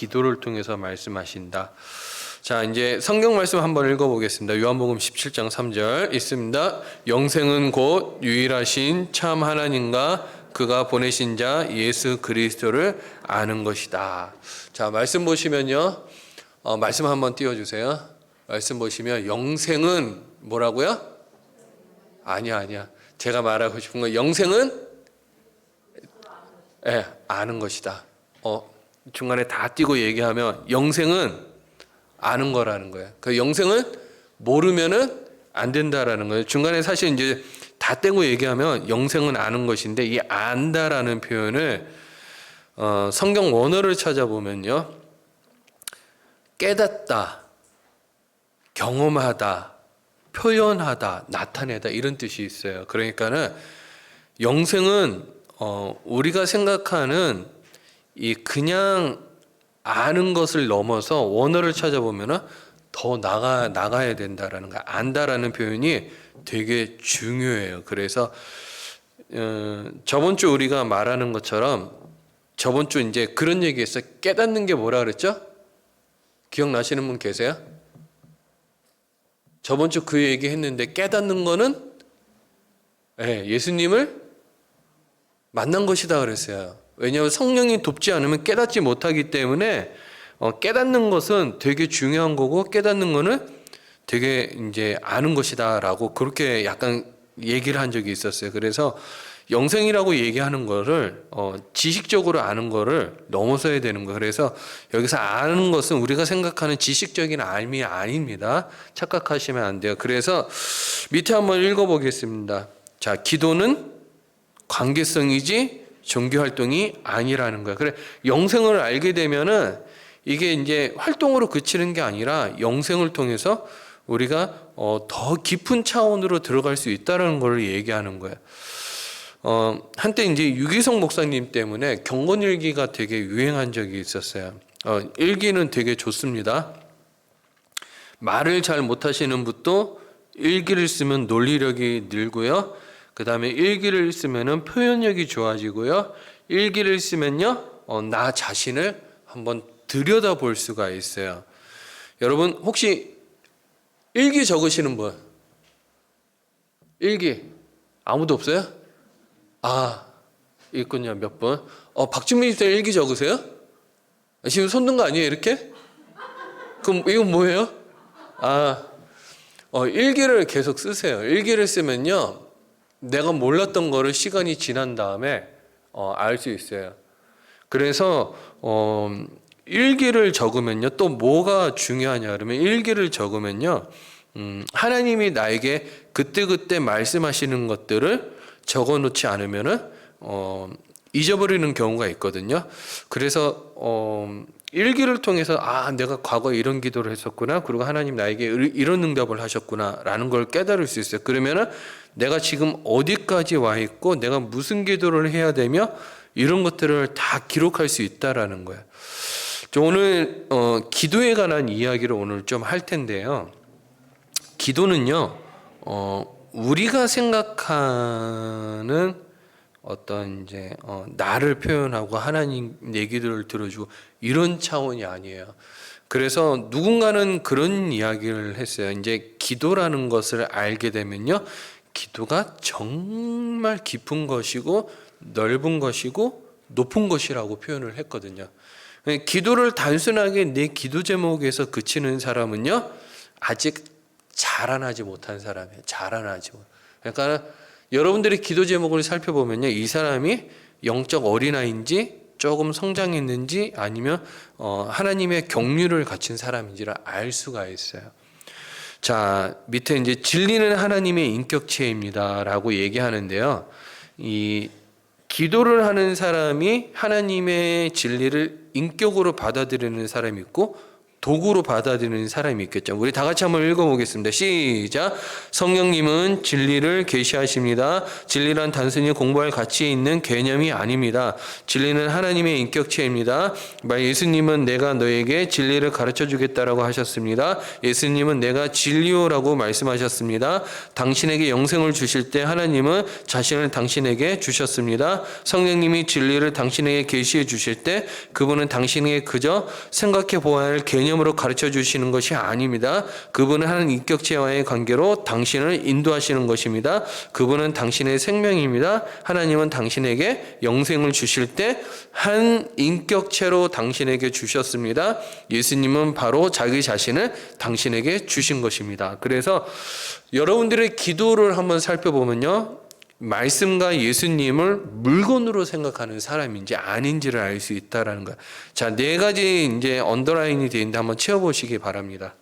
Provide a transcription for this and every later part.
기도를 통해서 말씀하신다. 자, 이제 성경 말씀 한번 읽어보겠습니다. 요한복음 17장 3절 있습니다. 영생은 곧 유일하신 참 하나님과 그가 보내신 자 예수 그리스도를 아는 것이다. 자, 말씀 보시면요. 말씀 한번 띄워주세요. 말씀 보시면 영생은 뭐라고요? 아니야. 제가 말하고 싶은 건 영생은 아는 것이다. 중간에 다 띄고 얘기하면 영생은 아는 거라는 거예요. 그 영생은 모르면은 안 된다라는 거예요. 중간에 사실 이제 다 떼고 얘기하면 영생은 아는 것인데 이 안다라는 표현을 성경 원어를 찾아보면요. 깨닫다, 경험하다, 표현하다, 나타내다 이런 뜻이 있어요. 그러니까는 영생은 우리가 생각하는 이 그냥 아는 것을 넘어서 원어를 찾아보면은 더 나가야 된다라는 거, 안다라는 표현이 되게 중요해요. 그래서 저번 주 우리가 말하는 것처럼 저번 주 이제 그런 얘기했어요. 깨닫는 게 뭐라 그랬죠? 기억나시는 분 계세요? 저번 주 그 얘기 했는데 깨닫는 거는 예수님을 만난 것이다 그랬어요. 왜냐하면 성령이 돕지 않으면 깨닫지 못하기 때문에 깨닫는 것은 되게 중요한 거고 깨닫는 거는 되게 이제 아는 것이다라고 그렇게 약간 얘기를 한 적이 있었어요. 그래서 영생이라고 얘기하는 거를 지식적으로 아는 거를 넘어서야 되는 거예요. 그래서 여기서 아는 것은 우리가 생각하는 지식적인 알미 아닙니다. 착각하시면 안 돼요. 그래서 밑에 한번 읽어보겠습니다. 자, 기도는 관계성이지 종교 활동이 아니라는 거야. 그래, 영생을 알게 되면은 이게 이제 활동으로 그치는 게 아니라 영생을 통해서 우리가 더 깊은 차원으로 들어갈 수 있다는 걸 얘기하는 거예요. 한때 이제 유기성 목사님 때문에 경건일기가 되게 유행한 적이 있었어요. 일기는 되게 좋습니다. 말을 잘 못하시는 분도 일기를 쓰면 논리력이 늘고요. 그 다음에 일기를 쓰면은 표현력이 좋아지고요. 일기를 쓰면요, 나 자신을 한번 들여다볼 수가 있어요. 여러분 혹시 일기 적으시는 분? 일기 아무도 없어요? 있군요. 몇 분? 박준민 씨 일기 적으세요? 지금 손 든 거 아니에요, 이렇게? 그럼 이건 뭐예요? 일기를 계속 쓰세요. 일기를 쓰면요, 내가 몰랐던 거를 시간이 지난 다음에 알 수 있어요. 그래서 일기를 적으면요, 또 뭐가 중요하냐 그러면 일기를 적으면요, 하나님이 나에게 그때그때 말씀하시는 것들을 적어놓지 않으면은 잊어버리는 경우가 있거든요. 그래서 일기를 통해서 내가 과거에 이런 기도를 했었구나, 그리고 하나님 나에게 이런 응답을 하셨구나라는 걸 깨달을 수 있어요. 그러면은 내가 지금 어디까지 와 있고 내가 무슨 기도를 해야 되며 이런 것들을 다 기록할 수 있다라는 거예요. 오늘 기도에 관한 이야기를 오늘 좀 할 텐데요. 기도는요, 우리가 생각하는 어떤 이제 나를 표현하고 하나님 내 기도를 들어주고 이런 차원이 아니에요. 그래서 누군가는 그런 이야기를 했어요. 이제 기도라는 것을 알게 되면요, 기도가 정말 깊은 것이고 넓은 것이고 높은 것이라고 표현을 했거든요. 기도를 단순하게 내 기도 제목에서 그치는 사람은요, 아직 자라나지 못한 사람이에요. 자라나지 못. 그러니까 여러분들이 기도 제목을 살펴보면요, 이 사람이 영적 어린아이인지 조금 성장했는지 아니면 하나님의 경륜을 갖춘 사람인지를 알 수가 있어요. 자, 밑에 이제 진리는 하나님의 인격체입니다라고 얘기하는데요. 이 기도를 하는 사람이 하나님의 진리를 인격으로 받아들이는 사람이 있고 도구로 받아들이는 사람이 있겠죠. 우리 다 같이 한번 읽어보겠습니다. 시작. 성령님은 진리를 계시하십니다. 진리란 단순히 공부할 가치 있는 개념이 아닙니다. 진리는 하나님의 인격체입니다. 예수님은 내가 너에게 진리를 가르쳐 주겠다라고 하셨습니다. 예수님은 내가 진리요라고 말씀하셨습니다. 당신에게 영생을 주실 때 하나님은 자신을 당신에게 주셨습니다. 성령님이 진리를 당신에게 계시해 주실 때 그분은 당신에게 그저 생각해 보아야 할 개념으로 가르쳐 주시는 것이 아닙니다. 그분은 한 인격체와의 관계로 당신을 인도하시는 것입니다. 그분은 당신의 생명입니다. 하나님은 당신에게 영생을 주실 때 한 인격체로 당신에게 주셨습니다. 예수님은 바로 자기 자신을 당신에게 주신 것입니다. 그래서 여러분들의 기도를 한번 살펴보면요, 말씀과 예수님을 물건으로 생각하는 사람인지 아닌지를 알 수 있다라는 거야. 자, 네 가지 이제 언더라인이 되어 있는데 한번 채워보시기 바랍니다.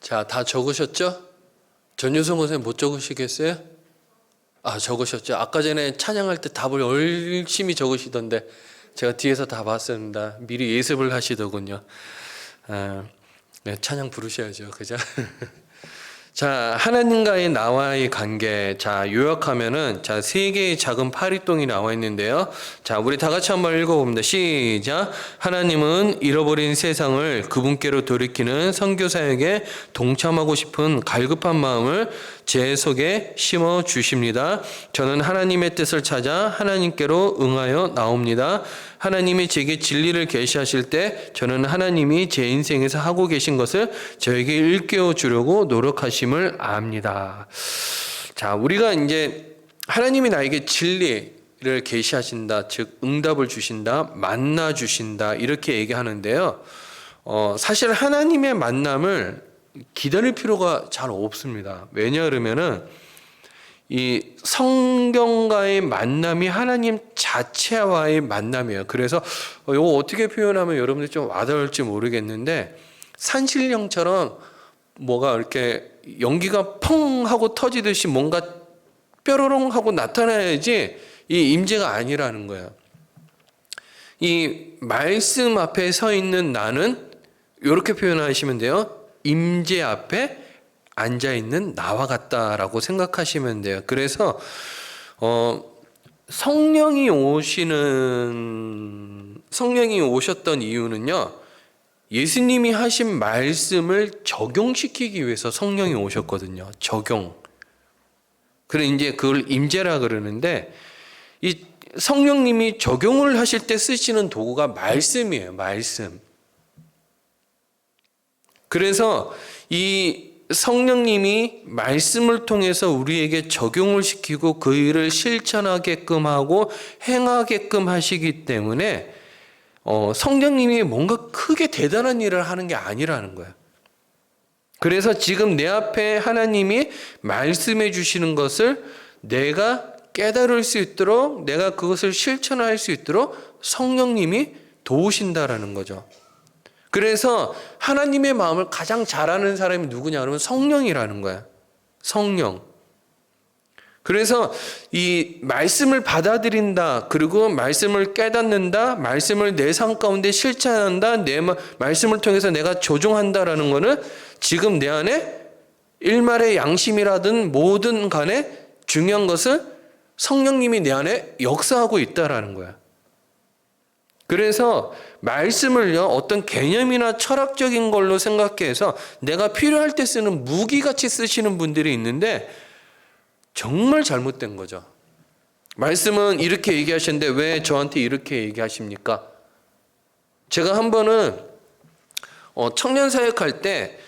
자, 다 적으셨죠? 전유성 선생님 못 적으시겠어요? 아, 적으셨죠? 아까 전에 찬양할 때 답을 열심히 적으시던데 제가 뒤에서 다 봤습니다. 미리 예습을 하시더군요. 네, 찬양 부르셔야죠. 그죠? 자, 하나님과의 나와의 관계. 자, 요약하면은, 자, 세 개의 작은 파리똥이 나와 있는데요. 자, 우리 다 같이 한번 읽어봅니다. 시작. 하나님은 잃어버린 세상을 그분께로 돌이키는 선교사에게 동참하고 싶은 갈급한 마음을 제 속에 심어 주십니다. 저는 하나님의 뜻을 찾아 하나님께로 응하여 나옵니다. 하나님이 제게 진리를 계시하실 때 저는 하나님이 제 인생에서 하고 계신 것을 저에게 일깨워 주려고 노력하심을 압니다. 자, 우리가 이제 하나님이 나에게 진리를 계시하신다, 즉 응답을 주신다, 만나 주신다 이렇게 얘기하는데요. 사실 하나님의 만남을 기다릴 필요가 잘 없습니다. 왜냐 그러면은 이 성경과의 만남이 하나님 자체와의 만남이에요. 그래서 이거 어떻게 표현하면 여러분들 좀 와닿을지 모르겠는데, 산신령처럼 뭐가 이렇게 연기가 펑 하고 터지듯이 뭔가 뾰로롱 하고 나타나야지 이 임재가 아니라는 거예요. 이 말씀 앞에 서 있는 나는 이렇게 표현하시면 돼요. 임재 앞에 앉아 있는 나와 같다라고 생각하시면 돼요. 그래서 성령이 오셨던 이유는요, 예수님이 하신 말씀을 적용시키기 위해서 성령이 오셨거든요. 적용. 그래 이제 그걸 임재라 그러는데, 이 성령님이 적용을 하실 때 쓰시는 도구가 말씀이에요. 말씀. 그래서 이 성령님이 말씀을 통해서 우리에게 적용을 시키고 그 일을 실천하게끔 하고 행하게끔 하시기 때문에 성령님이 뭔가 크게 대단한 일을 하는 게 아니라는 거예요. 그래서 지금 내 앞에 하나님이 말씀해 주시는 것을 내가 깨달을 수 있도록, 내가 그것을 실천할 수 있도록 성령님이 도우신다라는 거죠. 그래서 하나님의 마음을 가장 잘 아는 사람이 누구냐 그러면 성령이라는 거야. 성령. 그래서 이 말씀을 받아들인다, 그리고 말씀을 깨닫는다, 말씀을 내 삶 가운데 실천한다, 내 말씀을 통해서 내가 조종한다라는 거는 지금 내 안에 일말의 양심이라든 뭐든 간에 중요한 것은 성령님이 내 안에 역사하고 있다라는 거야. 그래서 말씀을요, 어떤 개념이나 철학적인 걸로 생각해서 내가 필요할 때 쓰는 무기같이 쓰시는 분들이 있는데 정말 잘못된 거죠. 말씀은 이렇게 얘기하셨는데 왜 저한테 이렇게 얘기하십니까? 제가 한 번은 청년 사역할 때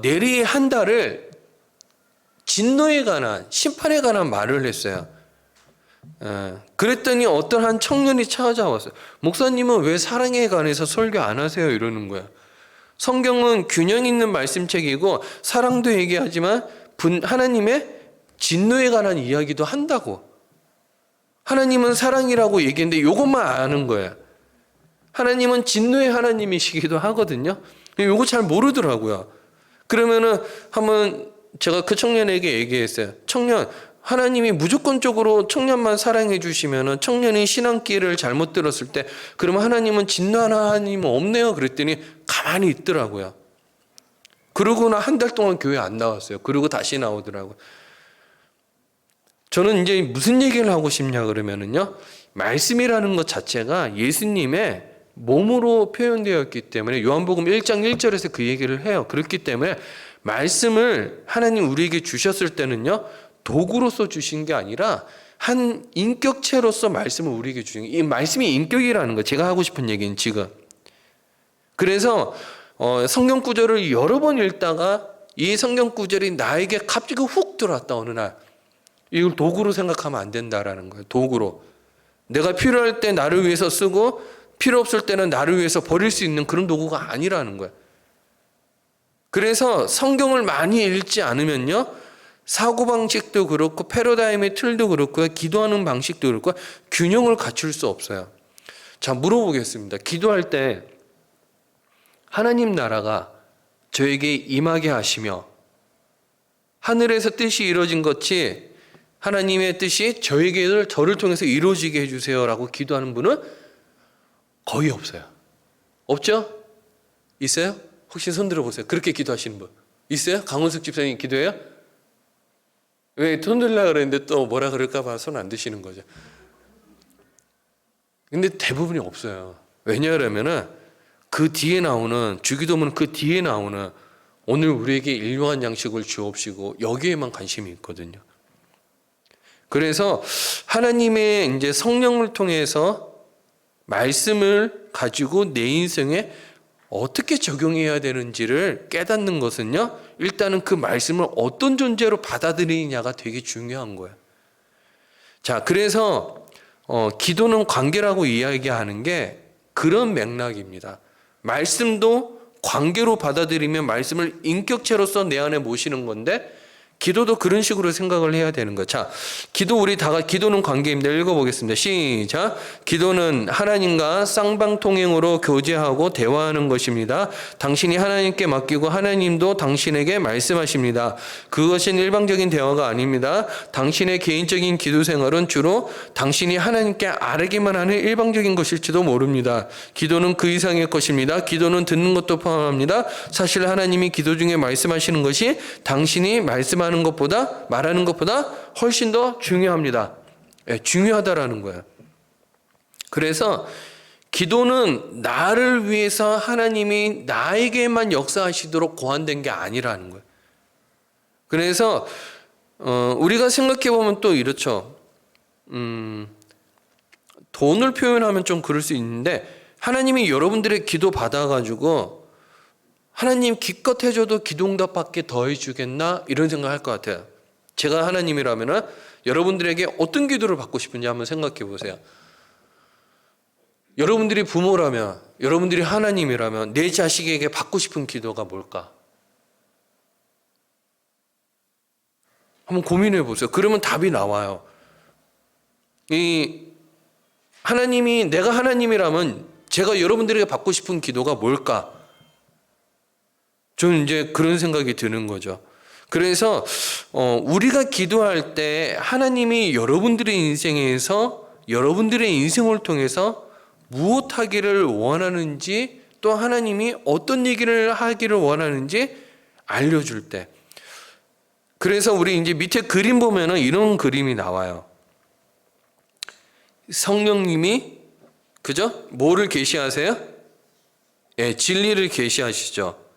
내리 한 달을 진노에 관한, 심판에 관한 말을 했어요. 그랬더니 어떤 한 청년이 찾아왔어요. 목사님은 왜 사랑에 관해서 설교 안 하세요? 이러는 거야. 성경은 균형 있는 말씀책이고 사랑도 얘기하지만 하나님의 진노에 관한 이야기도 한다고. 하나님은 사랑이라고 얘기했는데 이것만 아는 거예요. 하나님은 진노의 하나님이시기도 하거든요. 이거 잘 모르더라고요. 그러면은 한번 제가 그 청년에게 얘기했어요. 청년, 하나님이 무조건적으로 청년만 사랑해 주시면은 청년이 신앙길을 잘못 들었을 때 그러면 하나님은 진노하는 하나님은 없네요. 그랬더니 가만히 있더라고요. 그러고나 한 달 동안 교회 안 나왔어요. 그리고 다시 나오더라고요. 저는 이제 무슨 얘기를 하고 싶냐 그러면은요. 말씀이라는 것 자체가 예수님의 몸으로 표현되었기 때문에 요한복음 1장 1절에서 그 얘기를 해요. 그렇기 때문에 말씀을 하나님 우리에게 주셨을 때는요. 도구로서 주신 게 아니라 한 인격체로서 말씀을 우리에게 주신 거예요. 이 말씀이 인격이라는 거 제가 하고 싶은 얘기는 지금. 그래서 성경 구절을 여러 번 읽다가 이 성경 구절이 나에게 갑자기 훅 들어왔다 어느 날. 이걸 도구로 생각하면 안 된다라는 거예요. 도구로. 내가 필요할 때 나를 위해서 쓰고 필요 없을 때는 나를 위해서 버릴 수 있는 그런 도구가 아니라는 거예요. 그래서 성경을 많이 읽지 않으면요. 사고방식도 그렇고 패러다임의 틀도 그렇고 기도하는 방식도 그렇고 균형을 갖출 수 없어요. 자, 물어보겠습니다. 기도할 때 하나님 나라가 저에게 임하게 하시며 하늘에서 뜻이 이루어진 것이 하나님의 뜻이 저를 통해서 이루어지게 해주세요라고 기도하는 분은 거의 없어요. 없죠? 있어요? 혹시 손 들어보세요. 그렇게 기도하시는 분 있어요? 강원석 집사님 기도해요? 왜 손 들려고 그랬는데 또 뭐라 그럴까 봐 손 안 드시는 거죠. 근데 대부분이 없어요. 왜냐하면은 그 뒤에 나오는 주기도문은 그 뒤에 나오는 오늘 우리에게 일용한 양식을 주옵시고 여기에만 관심이 있거든요. 그래서 하나님의 이제 성령을 통해서 말씀을 가지고 내 인생에 어떻게 적용해야 되는지를 깨닫는 것은요, 일단은 그 말씀을 어떤 존재로 받아들이느냐가 되게 중요한 거예요. 자, 그래서 기도는 관계라고 이야기하는 게 그런 맥락입니다. 말씀도 관계로 받아들이면 말씀을 인격체로서 내 안에 모시는 건데 기도도 그런 식으로 생각을 해야 되는 거죠. 자, 기도는 관계입니다. 읽어보겠습니다. 시작. 기도는 하나님과 쌍방통행으로 교제하고 대화하는 것입니다. 당신이 하나님께 맡기고 하나님도 당신에게 말씀하십니다. 그것은 일방적인 대화가 아닙니다. 당신의 개인적인 기도 생활은 주로 당신이 하나님께 아뢰기만 하는 일방적인 것일지도 모릅니다. 기도는 그 이상의 것입니다. 기도는 듣는 것도 포함합니다. 사실 하나님이 기도 중에 말씀하시는 것이 당신이 말하는 것보다 훨씬 더 중요합니다. 중요하다라는 거예요. 그래서 기도는 나를 위해서 하나님이 나에게만 역사하시도록 고안된 게 아니라는 거예요. 그래서 우리가 생각해 보면 또 이렇죠. 돈을 표현하면 좀 그럴 수 있는데 하나님이 여러분들의 기도 받아가지고 하나님 기껏 해줘도 기도응답 받게 더 해주겠나? 이런 생각할 것 같아요. 제가 하나님이라면 여러분들에게 어떤 기도를 받고 싶은지 한번 생각해 보세요. 여러분들이 부모라면, 여러분들이 하나님이라면 내 자식에게 받고 싶은 기도가 뭘까? 한번 고민해 보세요. 그러면 답이 나와요. 내가 하나님이라면 제가 여러분들에게 받고 싶은 기도가 뭘까? 저는 이제 그런 생각이 드는 거죠. 그래서 우리가 기도할 때 하나님이 여러분들의 인생에서 여러분들의 인생을 통해서 무엇 하기를 원하는지 또 하나님이 어떤 얘기를 하기를 원하는지 알려줄 때, 그래서 우리 이제 밑에 그림 보면은 이런 그림이 나와요. 성령님이 그죠? 뭐를 계시하세요? 예, 진리를 계시하시죠.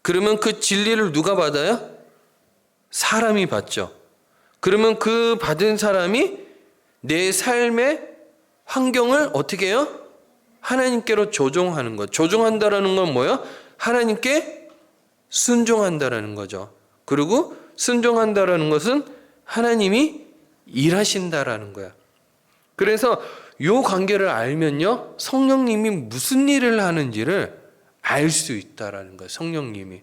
그러면 그 진리를 누가 받아요? 사람이 받죠. 그러면 그 받은 사람이 내 삶의 환경을 어떻게 해요? 하나님께로 조종하는 것. 조종한다라는 건 뭐예요? 하나님께 순종한다라는 거죠. 그리고 순종한다라는 것은 하나님이 일하신다라는 거야. 그래서 요 관계를 알면요, 성령님이 무슨 일을 하는지를 알 수 있다라는 거예요. 성령님이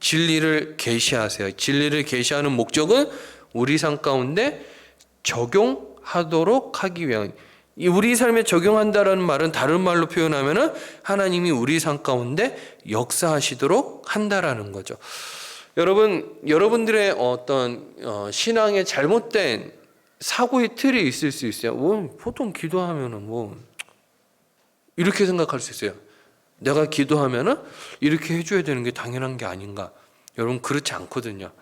진리를 계시하세요. 진리를 계시하는 목적은 우리 삶 가운데 적용하도록 하기 위한, 이 우리 삶에 적용한다라는 말은 다른 말로 표현하면은 하나님이 우리 삶 가운데 역사하시도록 한다라는 거죠. 여러분들의 어떤 신앙의 잘못된 사고의 틀이 있을 수 있어요. 보통 기도하면은 이렇게 생각할 수 있어요. 내가 기도하면은 이렇게 해줘야 되는 게 당연한 게 아닌가? 여러분, 그렇지 않거든요.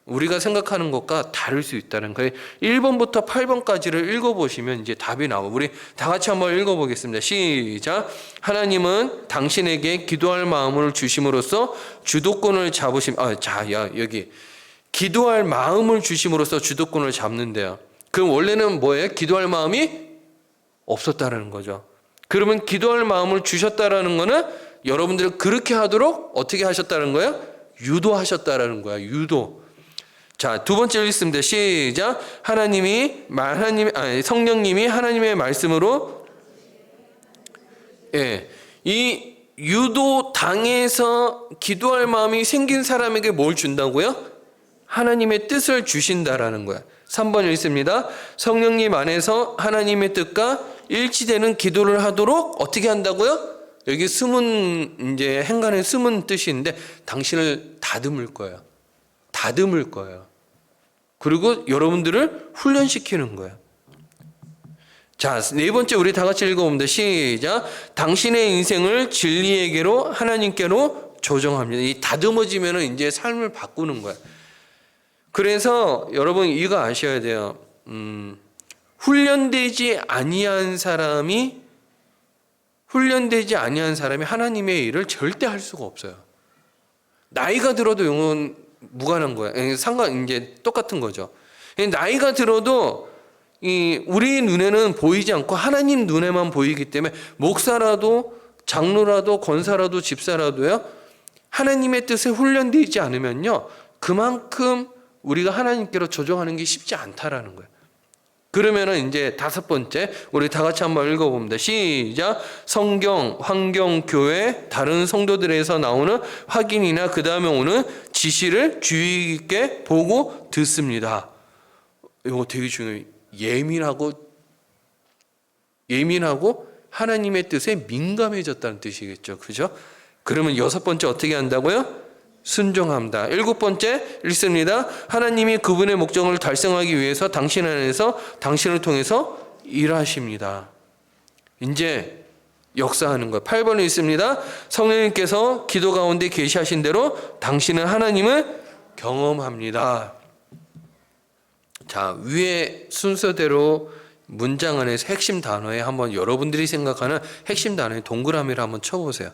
우리가 생각하는 것과 다를 수 있다는 거예요. 1번부터 8번까지를 읽어보시면 이제 답이 나오고, 우리 다 같이 한번 읽어보겠습니다. 시작. 하나님은 당신에게 기도할 마음을 주심으로써 주도권을 잡으심. 여기 기도할 마음을 주심으로써 주도권을 잡는데요. 그럼 원래는 뭐예요? 기도할 마음이 없었다라는 거죠. 그러면 기도할 마음을 주셨다라는 거는 여러분들을 그렇게 하도록 어떻게 하셨다는 거예요? 유도하셨다라는 거야. 유도. 자, 두 번째 읽습니다. 시작. 성령님이 하나님의 말씀으로, 이 유도 당해서 기도할 마음이 생긴 사람에게 뭘 준다고요? 하나님의 뜻을 주신다라는 거야. 3번 읽습니다. 성령님 안에서 하나님의 뜻과 일치되는 기도를 하도록 어떻게 한다고요? 여기 숨은, 이제 행간의 숨은 뜻인데, 당신을 다듬을 거예요. 다듬을 거예요. 그리고 여러분들을 훈련시키는 거예요. 자, 네 번째 우리 다 같이 읽어봅니다. 시작. 당신의 인생을 진리에게로, 하나님께로 조정합니다. 이 다듬어지면은 이제 삶을 바꾸는 거예요. 그래서 여러분 이거 아셔야 돼요. 훈련되지 아니한 사람이 하나님의 일을 절대 할 수가 없어요. 나이가 들어도 영은 무관한 거야. 이제 똑같은 거죠. 나이가 들어도 우리 눈에는 보이지 않고 하나님 눈에만 보이기 때문에, 목사라도 장로라도 권사라도 집사라도요, 하나님의 뜻에 훈련되지 않으면요, 그만큼 우리가 하나님께로 조정하는 게 쉽지 않다라는 거예요. 그러면은 이제 다섯 번째 우리 다 같이 한번 읽어봅니다. 시작. 성경, 환경, 교회, 다른 성도들에서 나오는 확인이나 그 다음에 오는 지시를 주의 깊게 보고 듣습니다. 이거 되게 중요해요. 예민하고 하나님의 뜻에 민감해졌다는 뜻이겠죠. 그죠? 그러면 여섯 번째 어떻게 한다고요? 순종합니다. 일곱 번째 읽습니다. 하나님이 그분의 목적을 달성하기 위해서 당신 안에서 당신을 통해서 일하십니다. 이제 역사하는 것. 8번 읽습니다. 성령님께서 기도 가운데 계시하신 대로 당신은 하나님을 경험합니다. 자, 위에 순서대로 문장 안에서 핵심 단어에 한번 여러분들이 생각하는 핵심 단어에 동그라미를 한번 쳐보세요.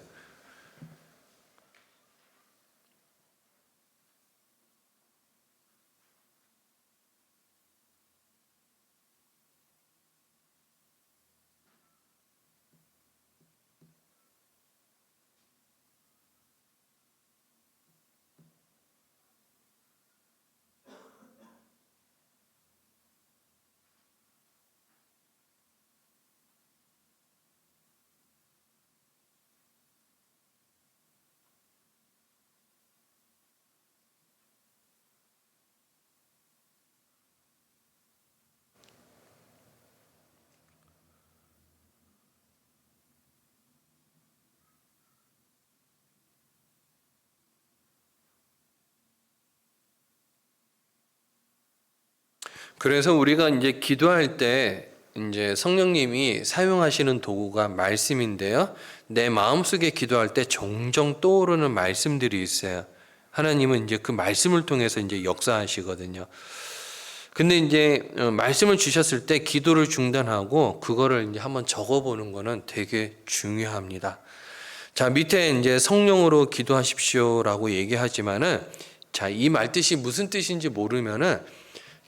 그래서 우리가 이제 기도할 때 이제 성령님이 사용하시는 도구가 말씀인데요. 내 마음속에 기도할 때 종종 떠오르는 말씀들이 있어요. 하나님은 이제 그 말씀을 통해서 이제 역사하시거든요. 근데 이제 말씀을 주셨을 때 기도를 중단하고 그거를 이제 한번 적어보는 거는 되게 중요합니다. 자, 밑에 이제 성령으로 기도하십시오라고 얘기하지만은, 자, 이 말뜻이 무슨 뜻인지 모르면은,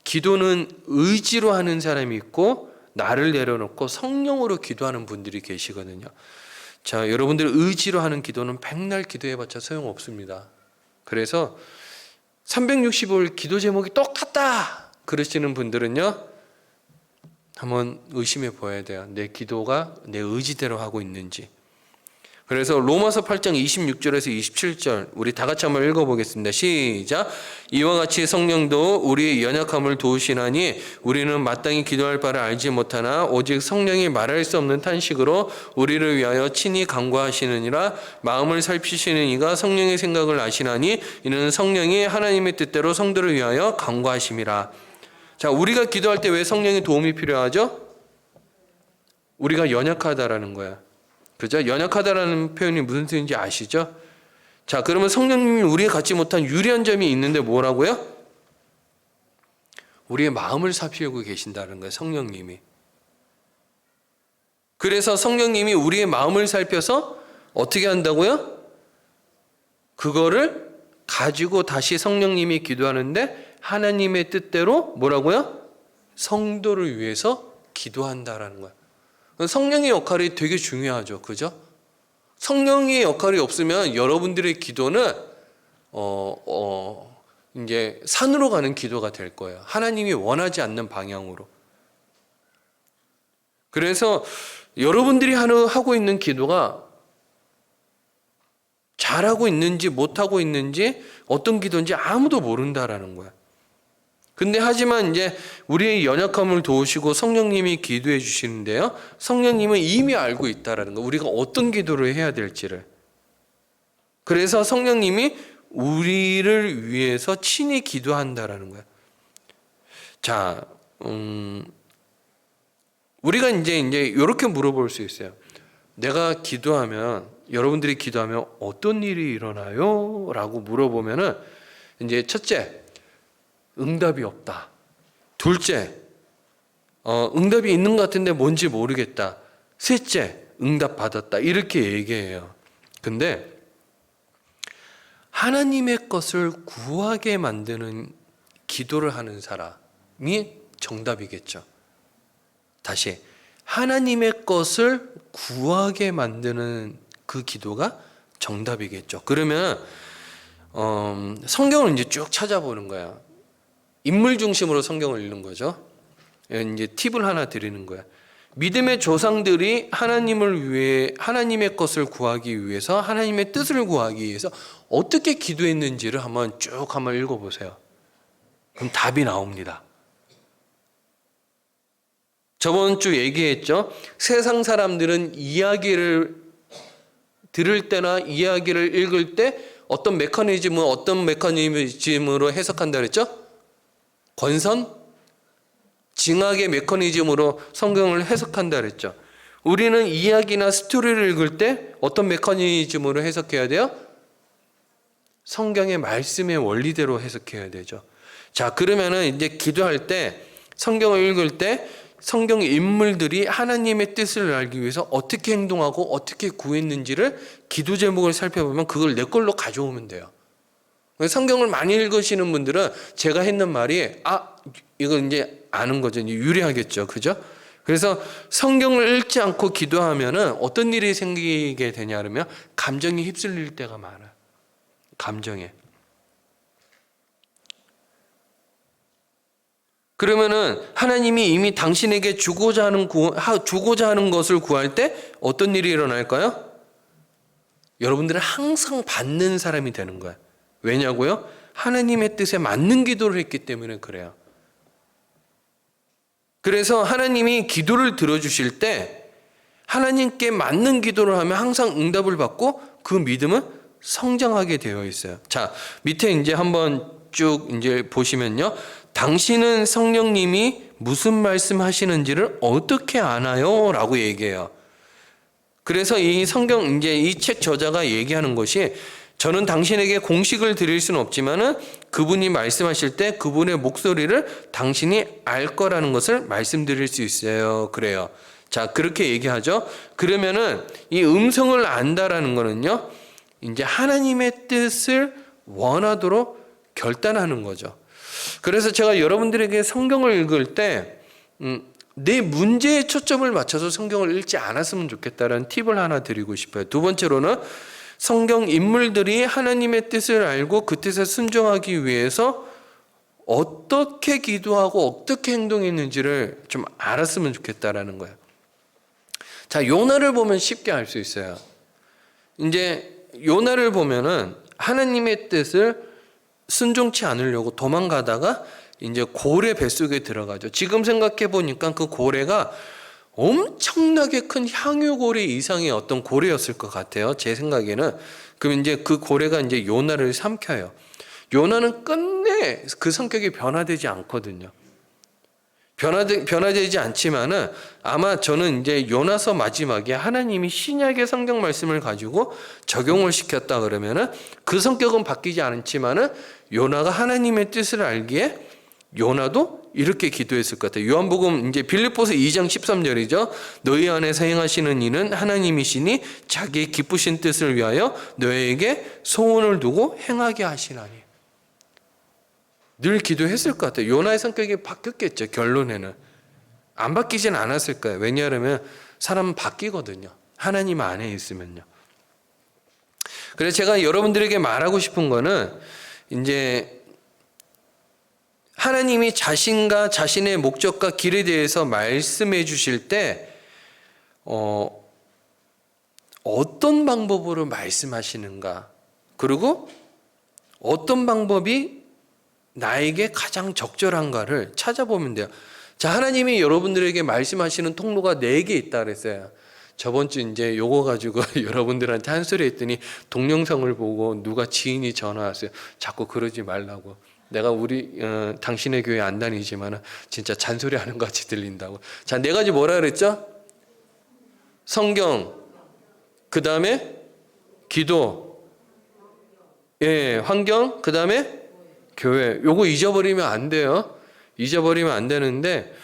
기도는 의지로 하는 사람이 있고 나를 내려놓고 성령으로 기도하는 분들이 계시거든요. 자, 여러분들 의지로 하는 기도는 백날 기도해봤자 소용없습니다. 그래서 365일 기도 제목이 똑같다 그러시는 분들은요, 한번 의심해 보아야 돼요. 내 기도가 내 의지대로 하고 있는지. 그래서 로마서 8장 26절에서 27절 우리 다 같이 한번 읽어보겠습니다. 시작. 이와 같이 성령도 우리의 연약함을 도우시나니 우리는 마땅히 기도할 바를 알지 못하나 오직 성령이 말할 수 없는 탄식으로 우리를 위하여 친히 간구하시느니라. 마음을 살피시는 이가 성령의 생각을 아시나니 이는 성령이 하나님의 뜻대로 성도를 위하여 간구하심이라. 자, 우리가 기도할 때 왜 성령의 도움이 필요하죠? 우리가 연약하다라는 거야. 그죠? 연약하다라는 표현이 무슨 뜻인지 아시죠? 자, 그러면 성령님이 우리가 갖지 못한 유리한 점이 있는데 뭐라고요? 우리의 마음을 살피고 계신다는 거예요, 성령님이. 그래서 성령님이 우리의 마음을 살펴서 어떻게 한다고요? 그거를 가지고 다시 성령님이 기도하는데 하나님의 뜻대로 뭐라고요? 성도를 위해서 기도한다라는 거예요. 성령의 역할이 되게 중요하죠. 그죠? 성령의 역할이 없으면 여러분들의 기도는 이제 산으로 가는 기도가 될 거예요. 하나님이 원하지 않는 방향으로. 그래서 여러분들이 하고 있는 기도가 잘하고 있는지 못하고 있는지 어떤 기도인지 아무도 모른다라는 거야. 근데 하지만 이제 우리의 연약함을 도우시고 성령님이 기도해 주시는데요. 성령님은 이미 알고 있다라는 거. 우리가 어떤 기도를 해야 될지를. 그래서 성령님이 우리를 위해서 친히 기도한다라는 거야. 자, 우리가 이제 이렇게 물어볼 수 있어요. 내가 기도하면 여러분들이 기도하면 어떤 일이 일어나요? 라고 물어보면은 이제 첫째, 응답이 없다. 둘째, 응답이 있는 것 같은데 뭔지 모르겠다. 셋째, 응답 받았다. 이렇게 얘기해요. 근데 하나님의 것을 구하게 만드는 기도를 하는 사람이 정답이겠죠. 다시, 하나님의 것을 구하게 만드는 그 기도가 정답이겠죠. 그러면 성경을 이제 쭉 찾아보는 거야. 인물 중심으로 성경을 읽는 거죠. 이제 팁을 하나 드리는 거야. 믿음의 조상들이 하나님을 위해 하나님의 것을 구하기 위해서 하나님의 뜻을 구하기 위해서 어떻게 기도했는지를 쭉 읽어보세요. 그럼 답이 나옵니다. 저번 주 얘기했죠. 세상 사람들은 이야기를 들을 때나 이야기를 읽을 때 어떤 메커니즘으로 해석한다 그랬죠? 권선? 징악의 메커니즘으로 성경을 해석한다 그랬죠. 우리는 이야기나 스토리를 읽을 때 어떤 메커니즘으로 해석해야 돼요? 성경의 말씀의 원리대로 해석해야 되죠. 자, 그러면은 이제 기도할 때, 성경을 읽을 때 성경의 인물들이 하나님의 뜻을 알기 위해서 어떻게 행동하고 어떻게 구했는지를 기도 제목을 살펴보면 그걸 내 걸로 가져오면 돼요. 성경을 많이 읽으시는 분들은 제가 했는 말이 이거 이제 아는 거죠. 이제 유리하겠죠. 그죠? 그래서 성경을 읽지 않고 기도하면은 어떤 일이 생기게 되냐 그러면 감정이 휩쓸릴 때가 많아요. 감정에. 그러면은 하나님이 이미 당신에게 주고자 하는 것을 구할 때 어떤 일이 일어날까요? 여러분들은 항상 받는 사람이 되는 거예요. 왜냐고요? 하나님의 뜻에 맞는 기도를 했기 때문에 그래요. 그래서 하나님이 기도를 들어주실 때 하나님께 맞는 기도를 하면 항상 응답을 받고 그 믿음은 성장하게 되어 있어요. 자, 밑에 이제 한번 쭉 이제 보시면요. 당신은 성령님이 무슨 말씀 하시는지를 어떻게 아나요? 라고 얘기해요. 그래서 이 성경, 이제 이 책 저자가 얘기하는 것이 저는 당신에게 공식을 드릴 수는 없지만은 그분이 말씀하실 때 그분의 목소리를 당신이 알 거라는 것을 말씀드릴 수 있어요. 그래요. 자, 그렇게 얘기하죠. 그러면은 이 음성을 안다라는 거는요, 이제 하나님의 뜻을 원하도록 결단하는 거죠. 그래서 제가 여러분들에게 성경을 읽을 때, 내 문제에 초점을 맞춰서 성경을 읽지 않았으면 좋겠다는 팁을 하나 드리고 싶어요. 두 번째로는 성경 인물들이 하나님의 뜻을 알고 그 뜻에 순종하기 위해서 어떻게 기도하고 어떻게 행동했는지를 좀 알았으면 좋겠다라는 거예요. 자, 요나를 보면 쉽게 알 수 있어요. 이제 요나를 보면은 하나님의 뜻을 순종치 않으려고 도망가다가 이제 고래 뱃속에 들어가죠. 지금 생각해 보니까 그 고래가 엄청나게 큰 향유고래 이상의 어떤 고래였을 것 같아요. 제 생각에는. 그럼 이제 그 고래가 이제 요나를 삼켜요. 요나는 끝내 그 성격이 변화되지 않거든요. 변화되지 않지만은 아마 저는 이제 요나서 마지막에 하나님이 신약의 성경 말씀을 가지고 적용을 시켰다 그러면은 그 성격은 바뀌지 않지만은 요나가 하나님의 뜻을 알기에 요나도 이렇게 기도했을 것 같아요. 요한복음 이제 빌립보서 2장 13절이죠. 너희 안에서 행하시는 이는 하나님이시니 자기의 기쁘신 뜻을 위하여 너희에게 소원을 두고 행하게 하시나니. 늘 기도했을 것 같아요. 요나의 성격이 바뀌었겠죠. 결론에는 안 바뀌진 않았을 거예요. 왜냐하면 사람은 바뀌거든요. 하나님 안에 있으면요. 그래서 제가 여러분들에게 말하고 싶은 거는 이제 하나님이 자신과 자신의 목적과 길에 대해서 말씀해 주실 때 어떤 방법으로 말씀하시는가, 그리고 어떤 방법이 나에게 가장 적절한가를 찾아보면 돼요. 자, 하나님이 여러분들에게 말씀하시는 통로가 4개 있다 그랬어요. 저번 주 이제 요거 가지고 여러분들한테 한 소리 했더니 동영상을 보고 누가 지인이 전화 왔어요. 자꾸 그러지 말라고. 내가 당신의 교회 안 다니지만 진짜 잔소리하는 것 같이 들린다고. 자, 4가지 뭐라 그랬죠? 성경, 그 다음에 기도, 환경, 그 다음에 교회. 요거 잊어버리면 안 돼요. 잊어버리면 안 되는데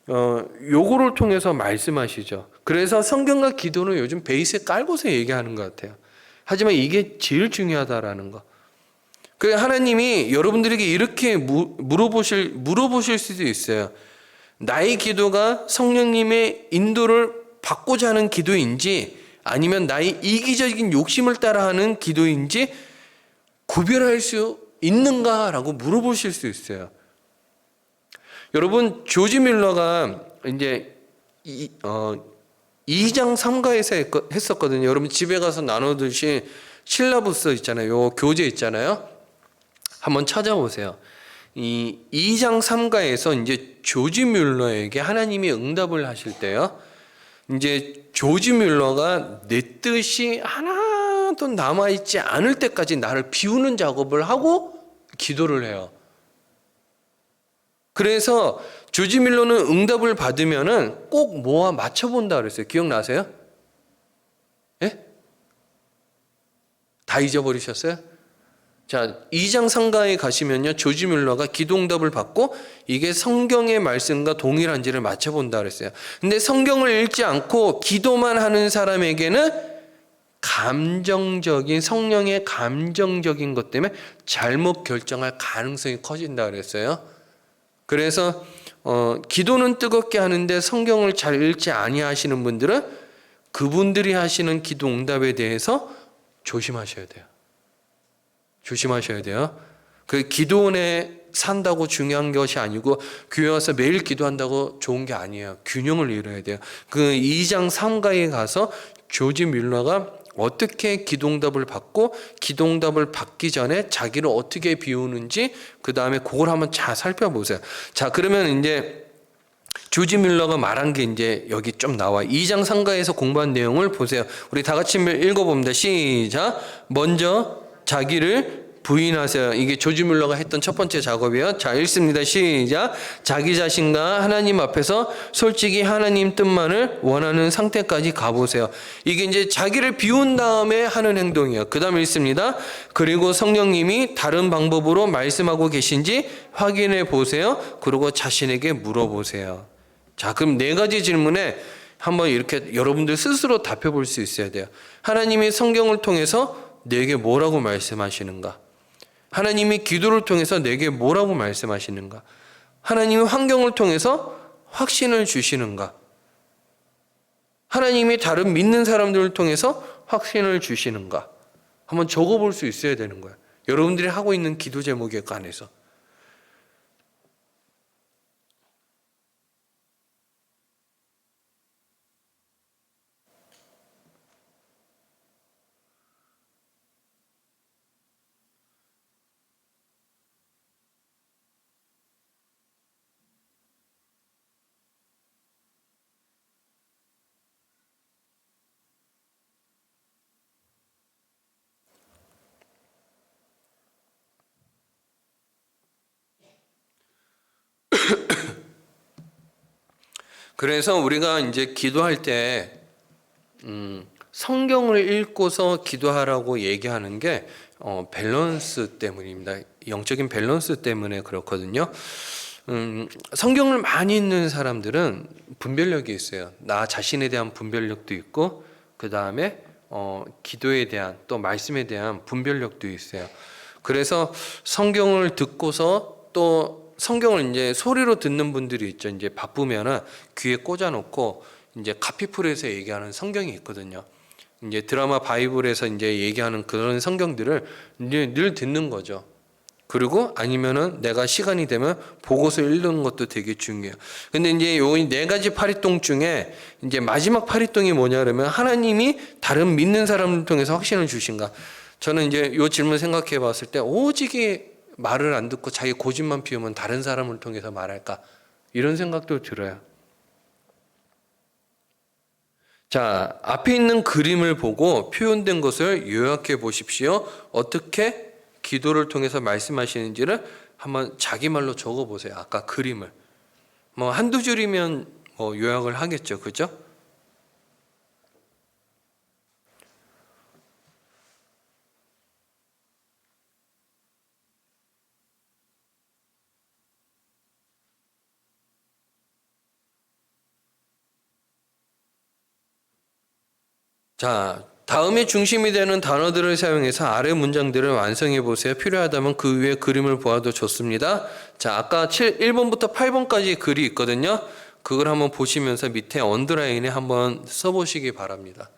요거를 통해서 말씀하시죠. 그래서 성경과 기도는 요즘 베이스에 깔고서 얘기하는 것 같아요. 하지만 이게 제일 중요하다라는 거. 그 하나님이 여러분들에게 이렇게 물어보실 수도 있어요. 나의 기도가 성령님의 인도를 받고자 하는 기도인지 아니면 나의 이기적인 욕심을 따라하는 기도인지 구별할 수 있는가라고 물어보실 수 있어요. 여러분, 조지 밀러가 이제 2장 3가에서 했었거든요. 여러분 집에 가서 나누듯이 실라부스 있잖아요. 요 교재 있잖아요. 한번 찾아보세요. 이 2장 3가에서 이제 조지 밀러에게 하나님이 응답을 하실 때요. 이제 조지 밀러가 내 뜻이 하나도 남아있지 않을 때까지 나를 비우는 작업을 하고 기도를 해요. 그래서 조지 밀러는 응답을 받으면은 꼭 모아 맞춰본다 그랬어요. 기억나세요? 예? 다 잊어버리셨어요? 자, 2장 3가에 가시면요, 조지 밀러가 기도 응답을 받고 이게 성경의 말씀과 동일한지를 맞춰본다 그랬어요. 근데 성경을 읽지 않고 기도만 하는 사람에게는 성령의 감정적인 것 때문에 잘못 결정할 가능성이 커진다 그랬어요. 그래서 기도는 뜨겁게 하는데 성경을 잘 읽지 아니하시는 분들은 그분들이 하시는 기도 응답에 대해서 조심하셔야 돼요. 조심하셔야 돼요. 그 기도원에 산다고 중요한 것이 아니고 교회 와서 매일 기도한다고 좋은 게 아니에요. 균형을 이뤄야 돼요. 그 2장 3가에 가서 조지 밀러가 어떻게 기도응답을 받고 기도응답을 받기 전에 자기를 어떻게 비우는지 그 다음에 그걸 한번 잘 살펴보세요. 자, 그러면 이제 조지 밀러가 말한 게 이제 여기 좀 나와. 2장 3가에서 공부한 내용을 보세요. 우리 다 같이 읽어봅니다. 시작. 먼저 자기를 부인하세요. 이게 조지 밀러가 했던 첫 번째 작업이에요. 자, 읽습니다. 시작. 자기 자신과 하나님 앞에서 솔직히 하나님 뜻만을 원하는 상태까지 가보세요. 이게 이제 자기를 비운 다음에 하는 행동이에요. 그 다음 읽습니다. 그리고 성령님이 다른 방법으로 말씀하고 계신지 확인해 보세요. 그리고 자신에게 물어보세요. 자, 그럼 4가지 질문에 한번 이렇게 여러분들 스스로 답해 볼 수 있어야 돼요. 하나님이 성경을 통해서 내게 뭐라고 말씀하시는가? 하나님이 기도를 통해서 내게 뭐라고 말씀하시는가? 하나님이 환경을 통해서 확신을 주시는가? 하나님이 다른 믿는 사람들을 통해서 확신을 주시는가? 한번 적어볼 수 있어야 되는 거야. 여러분들이 하고 있는 기도 제목에 관해서. 그래서 우리가 이제 기도할 때 성경을 읽고서 기도하라고 얘기하는 게 밸런스 때문입니다. 영적인 밸런스 때문에 그렇거든요. 성경을 많이 읽는 사람들은 분별력이 있어요. 나 자신에 대한 분별력도 있고, 그 다음에 기도에 대한 또 말씀에 대한 분별력도 있어요. 그래서 성경을 듣고서 또 성경을 이제 소리로 듣는 분들이 있죠. 이제 바쁘면은 귀에 꽂아놓고 이제 카피풀에서 얘기하는 성경이 있거든요. 이제 드라마 바이블에서 이제 얘기하는 그런 성경들을 이제 늘 듣는 거죠. 그리고 아니면은 내가 시간이 되면 보고서 읽는 것도 되게 중요해요. 근데 이제 요 네 가지 파리똥 중에 이제 마지막 파리똥이 뭐냐 그러면 하나님이 다른 믿는 사람을 통해서 확신을 주신가? 저는 이제 요 질문 생각해 봤을 때 오직이 말을 안 듣고 자기 고집만 피우면 다른 사람을 통해서 말할까? 이런 생각도 들어요. 자, 앞에 있는 그림을 보고 표현된 것을 요약해 보십시오. 어떻게 기도를 통해서 말씀하시는지를 한번 자기 말로 적어 보세요. 아까 그림을. 뭐 한두 줄이면 요약을 하겠죠. 그죠? 자, 다음에 중심이 되는 단어들을 사용해서 아래 문장들을 완성해 보세요. 필요하다면 그 위에 그림을 보아도 좋습니다. 자, 아까 1번부터 8번까지 글이 있거든요. 그걸 한번 보시면서 밑에 언더라인에 한번 써보시기 바랍니다.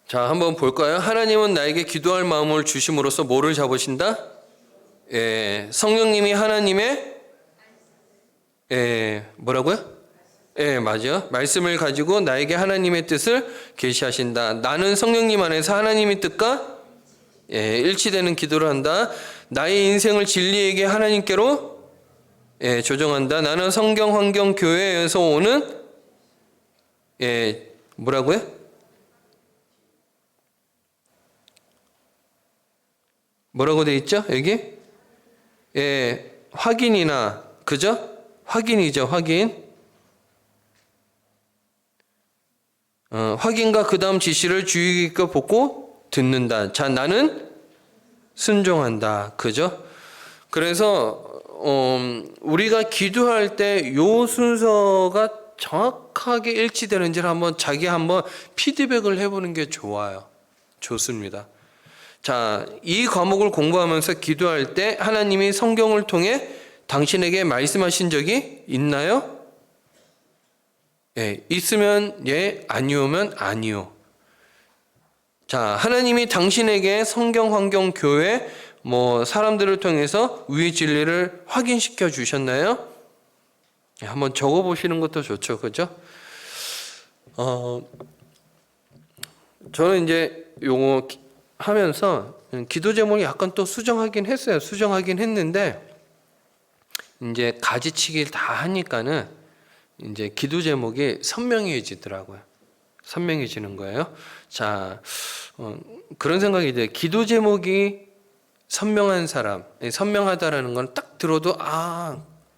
자, 한번 볼까요? 하나님은 나에게 기도할 마음을 주심으로써 뭐를 잡으신다? 성령님이 하나님의 뭐라고요? 맞아요. 말씀을 가지고 나에게 하나님의 뜻을 계시하신다. 나는 성령님 안에서 하나님의 뜻과 일치되는 기도를 한다. 나의 인생을 진리에게 하나님께로 조정한다. 나는 성경, 환경, 교회에서 오는 뭐라고요? 뭐라고 돼 있죠? 여기? 확인이나 그죠? 확인이죠. 확인. 확인과 그 다음 지시를 주의 깊게 보고 듣는다. 자, 나는 순종한다. 그죠? 그래서 우리가 기도할 때 요 순서가 정확하게 일치되는지를 한번 피드백을 해보는 게 좋아요. 좋습니다. 자, 이 과목을 공부하면서 기도할 때 하나님이 성경을 통해 당신에게 말씀하신 적이 있나요? 있으면 아니오면 아니요. 자, 하나님이 당신에게 성경, 환경, 교회, 사람들을 통해서 위의 진리를 확인시켜 주셨나요? 한번 적어 보시는 것도 좋죠. 그죠? 저는 이제 요거 하면서 기도 제목이 약간 또 수정하긴 했어요. 수정하긴 했는데, 이제 가지치기를 다 하니까는 이제 기도 제목이 선명해지더라고요. 선명해지는 거예요. 자, 그런 생각이 돼요. 기도 제목이 선명한 사람, 선명하다라는 건 딱 들어도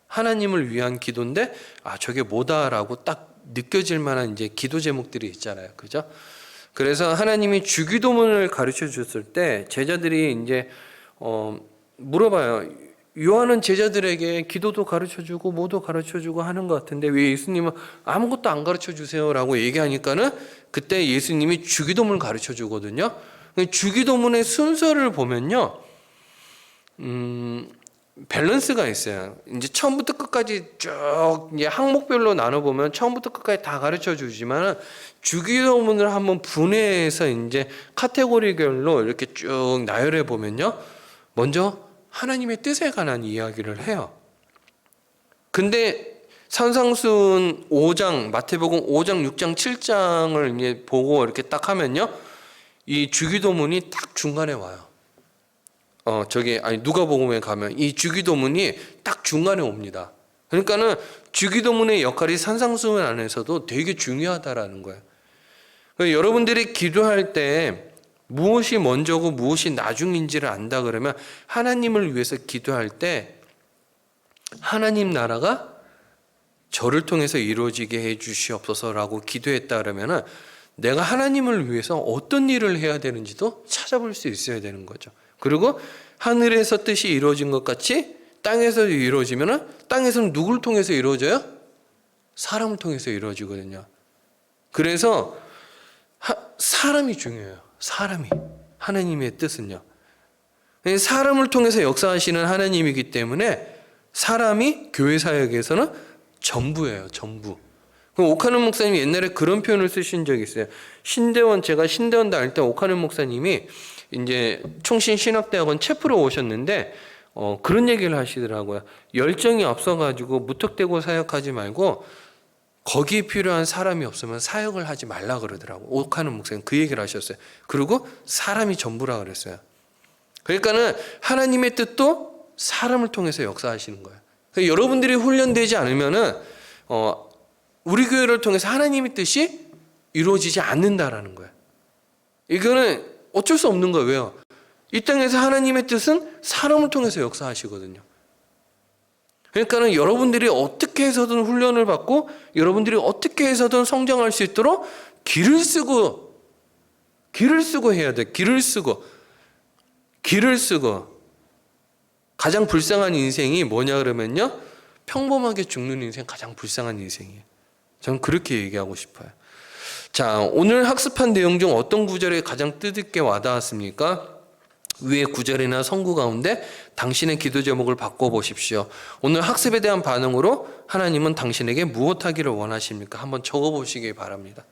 하나님을 위한 기도인데 저게 뭐다라고 딱 느껴질 만한 이제 기도 제목들이 있잖아요. 그죠? 그래서 하나님이 주기도문을 가르쳐 줬을 때 제자들이 이제 물어봐요. 요한은 제자들에게 기도도 가르쳐 주고 뭐도 가르쳐 주고 하는 것 같은데 왜 예수님은 아무것도 안 가르쳐 주세요라고 얘기하니까는 그때 예수님이 주기도문을 가르쳐 주거든요. 주기도문의 순서를 보면요. 밸런스가 있어요. 이제 처음부터 끝까지 쭉 이제 항목별로 나눠 보면 처음부터 끝까지 다 가르쳐 주지만 주기도문을 한번 분해해서 이제 카테고리별로 이렇게 쭉 나열해 보면요. 먼저 하나님의 뜻에 관한 이야기를 해요. 근데 산상수훈 5장, 마태복음 5장, 6장, 7장을 이제 보고 이렇게 딱 하면요. 이 주기도문이 딱 중간에 와요. 누가복음에 가면 이 주기도문이 딱 중간에 옵니다. 그러니까는 주기도문의 역할이 산상수훈 안에서도 되게 중요하다라는 거예요. 여러분들이 기도할 때 무엇이 먼저고 무엇이 나중인지를 안다 그러면 하나님을 위해서 기도할 때 하나님 나라가 저를 통해서 이루어지게 해 주시옵소서라고 기도했다 그러면은 내가 하나님을 위해서 어떤 일을 해야 되는지도 찾아볼 수 있어야 되는 거죠. 그리고 하늘에서 뜻이 이루어진 것 같이 땅에서 이루어지면은 땅에서는 누굴 통해서 이루어져요? 사람을 통해서 이루어지거든요. 그래서 사람이 중요해요. 사람이. 하나님의 뜻은요. 사람을 통해서 역사하시는 하나님이기 때문에 사람이 교회 사역에서는 전부예요. 전부. 오카는 목사님이 옛날에 그런 표현을 쓰신 적이 있어요. 제가 신대원 다닐 때 오카는 목사님이 이제 총신신학대학원 체프로 오셨는데 그런 얘기를 하시더라고요. 열정이 없어가지고 무턱대고 사역하지 말고 거기에 필요한 사람이 없으면 사역을 하지 말라 그러더라고. 오카는 목사님 그 얘기를 하셨어요. 그리고 사람이 전부라 그랬어요. 그러니까는 하나님의 뜻도 사람을 통해서 역사하시는 거예요. 그러니까 여러분들이 훈련되지 않으면은 우리 교회를 통해서 하나님의 뜻이 이루어지지 않는다라는 거예요. 이거는 어쩔 수 없는 거예요. 왜요? 이 땅에서 하나님의 뜻은 사람을 통해서 역사하시거든요. 그러니까는 여러분들이 어떻게 해서든 훈련을 받고 여러분들이 어떻게 해서든 성장할 수 있도록 길을 쓰고 해야 돼. 길을 쓰고 가장 불쌍한 인생이 뭐냐 그러면요. 평범하게 죽는 인생 가장 불쌍한 인생이에요. 저는 그렇게 얘기하고 싶어요. 자, 오늘 학습한 내용 중 어떤 구절이 가장 뜻있게 와닿았습니까? 위의 구절이나 성구 가운데 당신의 기도 제목을 바꿔보십시오. 오늘 학습에 대한 반응으로 하나님은 당신에게 무엇하기를 원하십니까? 한번 적어보시기 바랍니다.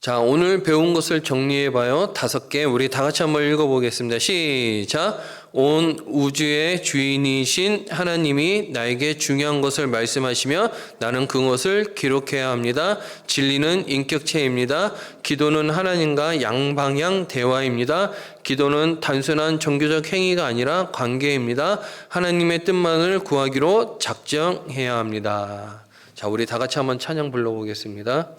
자, 오늘 배운 것을 정리해봐요. 5개. 우리 다 같이 한번 읽어보겠습니다. 시작. 온 우주의 주인이신 하나님이 나에게 중요한 것을 말씀하시며 나는 그것을 기록해야 합니다. 진리는 인격체입니다. 기도는 하나님과 양방향 대화입니다. 기도는 단순한 종교적 행위가 아니라 관계입니다. 하나님의 뜻만을 구하기로 작정해야 합니다. 자, 우리 다 같이 한번 찬양 불러보겠습니다.